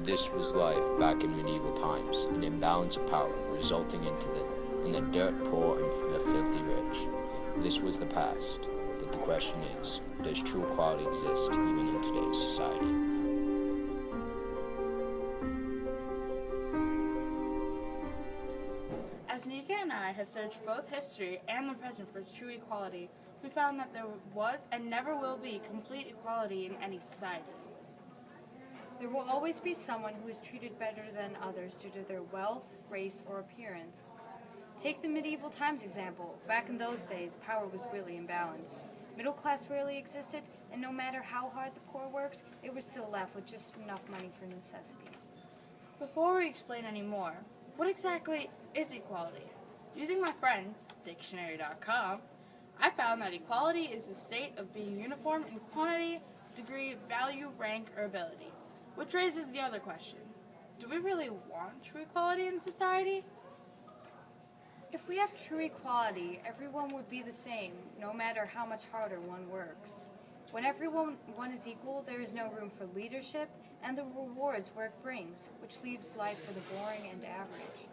This was life back in medieval times, an imbalance of power resulting in the dirt poor and the filthy rich. This was the past, but the question is, does true equality exist even in today's society? As Nika and I have searched both history and the present for true equality, we found that there was and never will be complete equality in any society. There will always be someone who is treated better than others due to their wealth, race, or appearance. Take the medieval times example. Back in those days, power was really imbalanced. Middle class rarely existed, and no matter how hard the poor worked, they were still left with just enough money for necessities. Before we explain any more, what exactly is equality? Using my friend, dictionary.com, I found that equality is the state of being uniform in quantity, degree, value, rank, or ability. Which raises the other question. Do we really want true equality in society? If we have true equality, everyone would be the same, no matter how much harder one works. When everyone is equal, there is no room for leadership and the rewards work brings, which leaves life for the boring and average.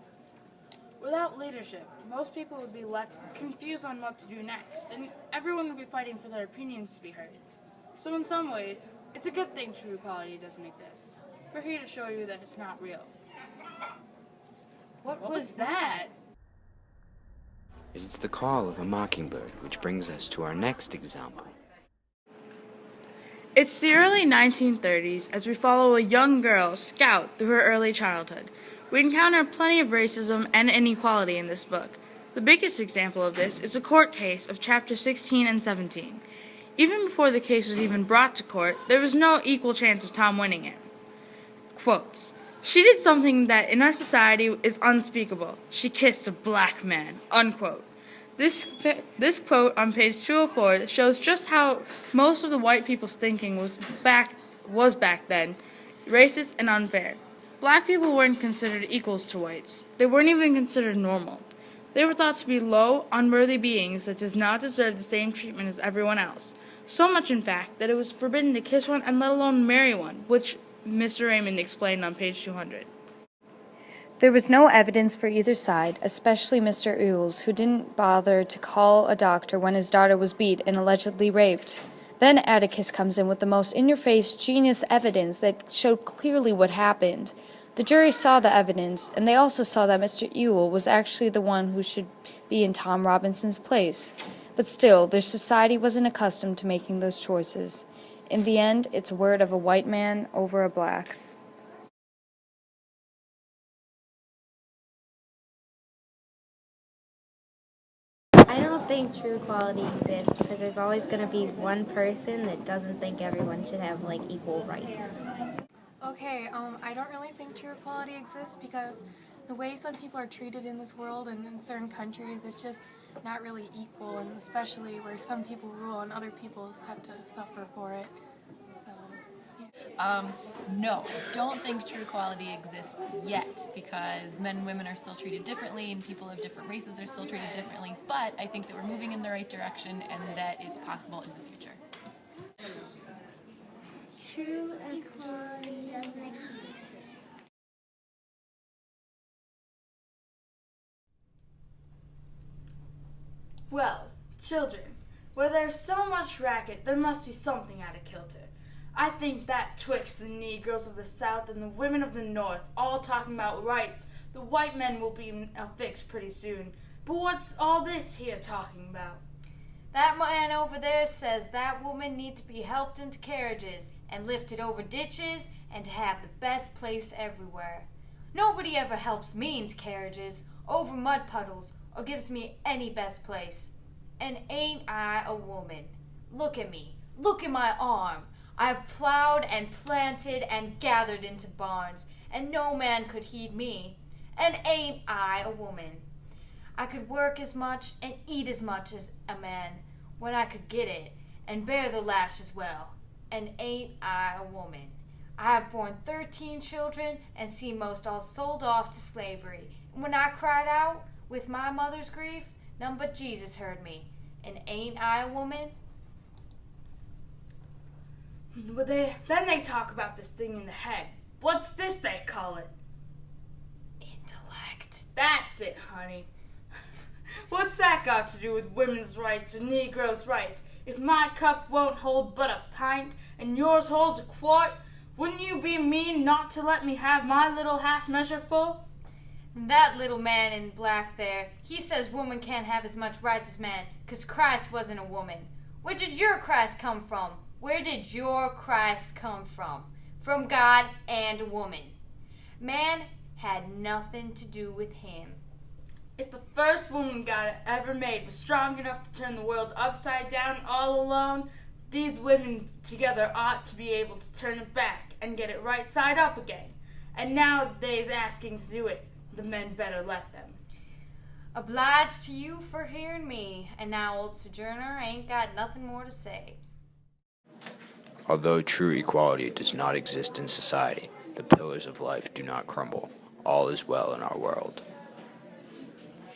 Without leadership, most people would be left confused on what to do next, and everyone would be fighting for their opinions to be heard. So in some ways, it's a good thing true equality doesn't exist. We're here to show you that it's not real. What was that? It is the call of a mockingbird, which brings us to our next example. It's the early 1930s as we follow a young girl, Scout, through her early childhood. We encounter plenty of racism and inequality in this book. The biggest example of this is a court case of chapters 16 and 17. Even before the case was even brought to court, there was no equal chance of Tom winning it. Quotes, "She did something that in our society is unspeakable. She kissed a black man," unquote. This quote on page 204 shows just how most of the white people's thinking was back then, racist and unfair. Black people weren't considered equals to whites. They weren't even considered normal. They were thought to be low, unworthy beings that did not deserve the same treatment as everyone else. So much, in fact, that it was forbidden to kiss one and let alone marry one, which Mr. Raymond explained on page 200. There was no evidence for either side, especially Mr. Ewells, who didn't bother to call a doctor when his daughter was beat and allegedly raped. Then Atticus comes in with the most in-your-face, genius evidence that showed clearly what happened. The jury saw the evidence, and they also saw that Mr. Ewell was actually the one who should be in Tom Robinson's place. But still, their society wasn't accustomed to making those choices. In the end, it's a word of a white man over a black's. I don't think true equality exists because there's always going to be one person that doesn't think everyone should have equal rights. Okay, I don't really think true equality exists because the way some people are treated in this world and in certain countries, it's just not really equal, and especially where some people rule and other people have to suffer for it. So, yeah. No, I don't think true equality exists yet because men and women are still treated differently and people of different races are still treated differently, but I think that we're moving in the right direction and that it's possible in the future. True equality doesn't exist. Well, children, where there's so much racket, there must be something out of kilter. I think that twixt the Negroes of the South and the women of the North all talking about rights, the white men will be in a fix pretty soon. But what's all this here talking about? That man over there says that woman need to be helped into carriages and lifted over ditches and to have the best place everywhere. Nobody ever helps me into carriages, over mud puddles, or gives me any best place. And ain't I a woman? Look at me. Look at my arm. I've plowed and planted and gathered into barns, and no man could heed me. And ain't I a woman? I could work as much and eat as much as a man when I could get it, and bear the lash as well. And ain't I a woman? I have borne 13 children and seen most all sold off to slavery. And when I cried out with my mother's grief, none but Jesus heard me. And ain't I a woman? But then they talk about this thing in the head. What's this they call it? Intellect. That's it, honey. What's that got to do with women's rights or Negroes' rights? If my cup won't hold but a pint and yours holds a quart, wouldn't you be mean not to let me have my little half measure full? That little man in black there, he says woman can't have as much rights as man, 'cause Christ wasn't a woman. Where did your Christ come from? Where did your Christ come from? From God and a woman. Man had nothing to do with him. If the first woman God ever made was strong enough to turn the world upside down all alone, these women together ought to be able to turn it back and get it right side up again. And now they's asking to do it. The men better let them. Obliged to you for hearing me, and now old Sojourner ain't got nothing more to say. Although true equality does not exist in society, the pillars of life do not crumble. All is well in our world.